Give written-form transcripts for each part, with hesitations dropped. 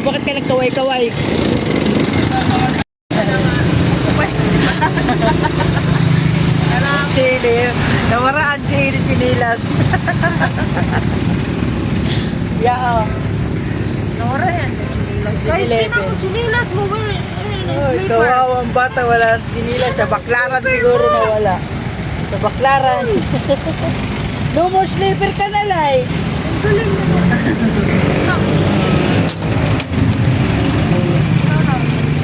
bakit ka nagkaway-kaway? Si Ili, namaraan si Ili Chinilas. Yeah, Nora yan. Kahit di na mo chinilas mo. oh, kawawang bata, wala chinilas. Sa baklaran siguro nawala. Sa baklaran. No more sleeper ka na, Lai. Ang galing na.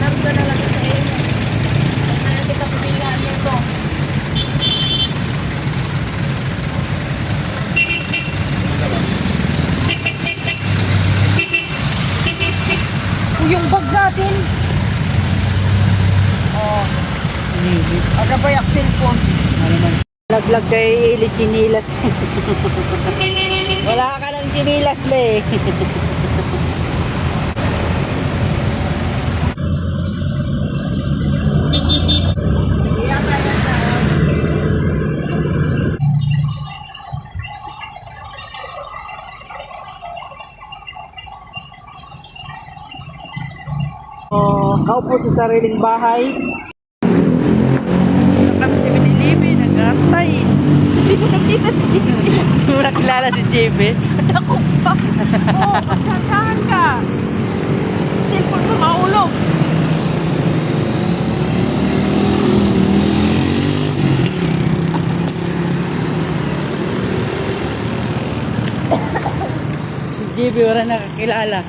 Narga na lang sa iyo. Kaya hindi ka pilihan nito. Yung bag natin. Oh. Ano ba yung cellphone? Laglag kay Ili Chinilas. Wala ka ng chinilas, Le. Oh, kaupo sa sariling bahay. Kami si Minilibi, nag-antay. Hindi ko nakita si JB. Hindi mo nakilala si JB. Ako pa. Oo, magkakahan ka. Cellphone mo maulog. Si JB wala nakakilala.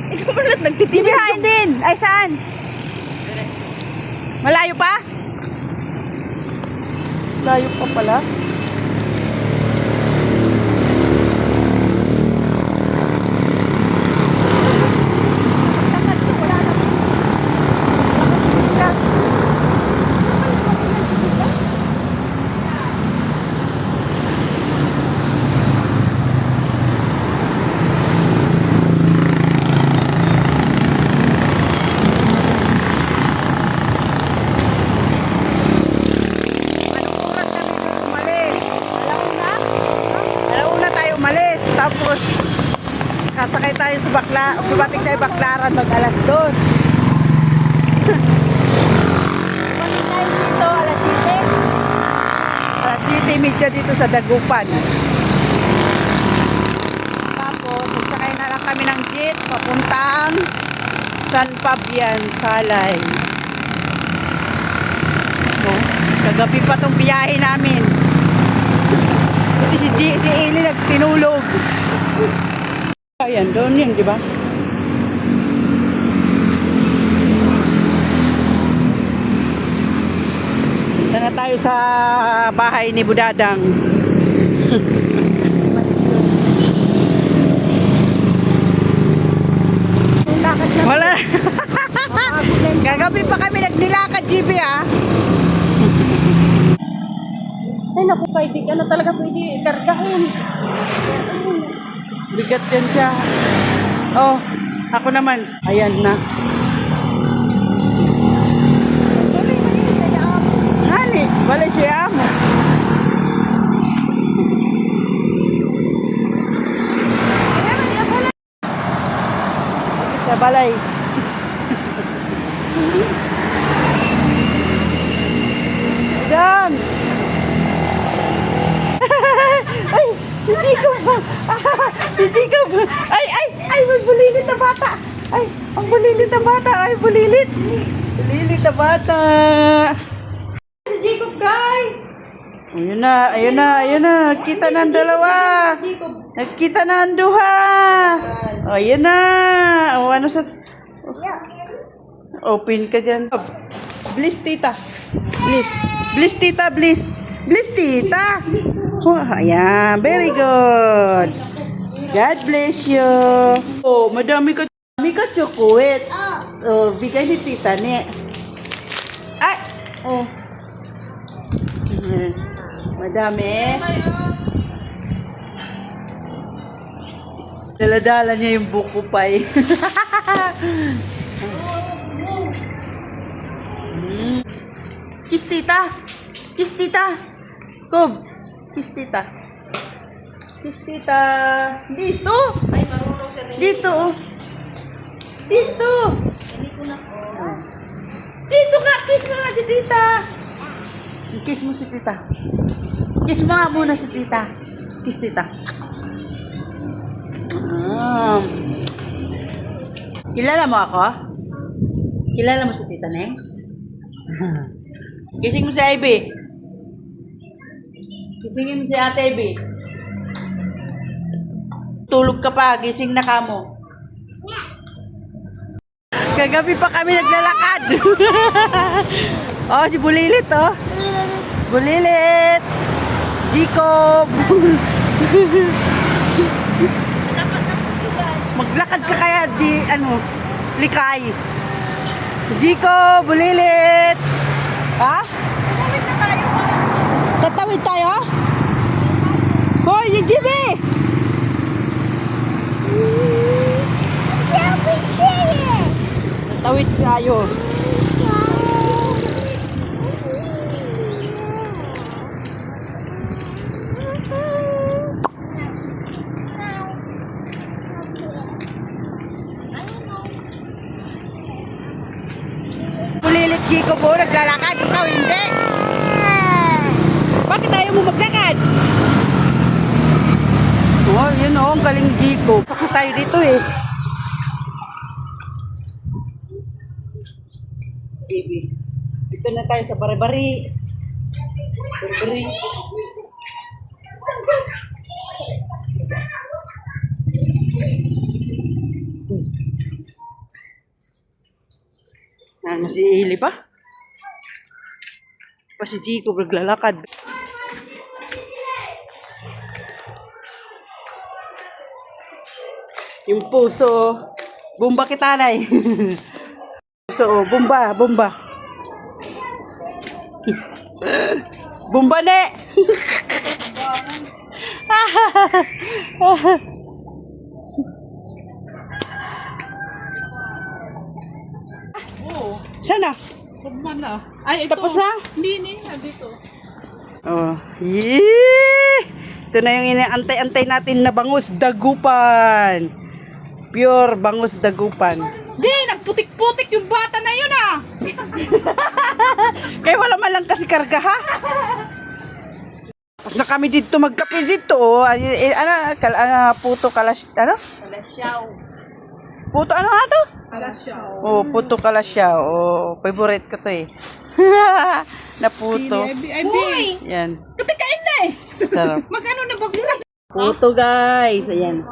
Ikaw ba lang nagtitindig? Behind din! Ay, saan? Malayo pa? Layo pa pala. Tapos, kasakay tayo sa bumating tayo Baklaran mag alas 2. Bumating tayo dito alas 7. Alas 7:30 dito sa Dagupan. Tapos, sasakay na lang kami ng jeep papuntang San Fabian, Salay. Oh, kagabi pa tong biyahe namin. Si Eli nagtinulog. Ayan, doon yun, di ba? Punta na tayo sa bahay ni Budadang. Wala. Kagabi pa kami nagnilakad, GB, ah. Ay naku, pwede ka na talaga pwede kargahin. Bigat yan siya. Oh, ako naman. Ayan na. Hani, wala siya amo. Sa balay. Dan! Ay, si Jacob ba? Si Jacob. Ay, may bulilit na bata. Ay, ang bulilit na bata. Ay, bulilit. Bulilit na bata. Si Jacob, guys! Ayun na. Kita na ang dalawa. Jacob. Nakita na ang duha. O, ayun na. O, ano sa... Open ka dyan. Bliss, tita. Bliss. Bliss, tita, bliss. Bliss, tita. Oh, ayan. Very good. God bless you. Oh, madami ka chocolate. Oh, bigay ni tita ni. Ay! Oh. Madami. Dala-dala niya yung buko pie. Kiss tita. Kiss tita. Kob. Kiss tita. Kiss tita. Dito. Ay, marunong siya rin. Dito. Oh. Dito. Hindi ko na po. Dito ka. Kiss mo nga si tita. Kiss mo si tita. Kiss mo nga muna si tita. Kiss tita. Kilala mo ako? Kilala mo si tita Neng? Kissing mo si Ivy. Kissingin mo si Ate Ivy. Tulog ka pa, gising na ka mo. Kagabi pa kami naglalakad. Oh, si Bulilit, oh. Bulilit. Jacob. Maglakad ka kaya di, likay. Jacob, Bulilit. Ha? Tawid na tayo. Tatawid tayo? Hoy, yung Jimmy! Tatawid tayo. Bulilit, Chico po, naglalakad. Ikaw hindi. Bakit ayaw mo maglakad? Oh, yun oh, ang galing Chico. Saka tayo dito eh. Sige. Dito na tayo sa Bari-Bari. Bari-Bari. Ano si Ili pa? Pa si Chico naglalakad. Yung puso, bomba kitanay. Puso, bomba, bomba. Bomba ne! Sana? Na. Ay, ito. Tapos na? Hindi, dito. Oh, yee! Ito na yung inaantay-antay natin na bangus dagupan. Pure bangus dagupan. Di, nagputik-putik yung bata na yun ah. Kaya wala man lang kasi karga ha. Tapos na kami dito magkape dito oh. Puto kalas, Kalasyaw. Puto ano nga to? Kalasyaw. Oh, puto kalasyaw. Oh, favorite ko to eh. Na puto. Uy! Yan. Katikain na eh. Sarap. Magano na baglas? Puto guys. Ayan.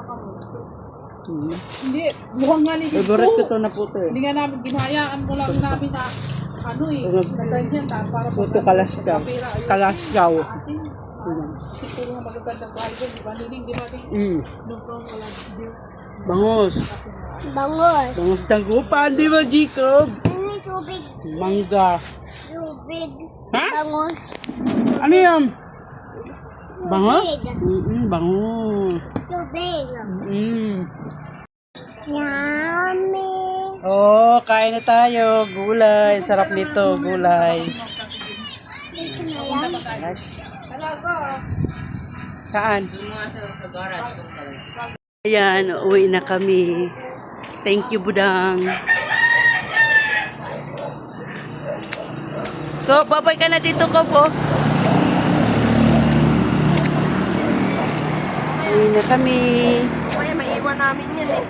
Hindi, mukhang nga ni Favorite ko to na puto eh. Hindi nga namin, ginahayaan mo lang namin na na ganyan para Puto kalasyaw. Kalasyaw. Siguro nga magagandang bahay doon, di ba? Hindi natin, nung wala video. Bangus. Bangus. Bangus dagupan, di ba, Jacob? Tubig. Mangga. Tubig. Ha? Bangus. Ano yan? Bangus? Tubig. Bangus. Tubig. Yummy. Oh, kain na tayo. Gulay. Sarap nito, gulay. Gosh. Saan? Ayan, uwi na kami. Thank you, Budang. Ko, babay ka na dito, ko po. Uwi na kami. Kaya maiwan namin yan eh.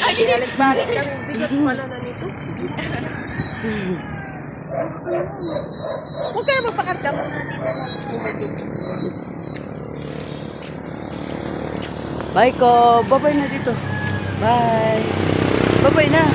Balik-balik kami, bigat pala na nito. Huwag ka na magpakarga mo na dito. Bye ko. Bye-bye na dito. Bye. Bye-bye na.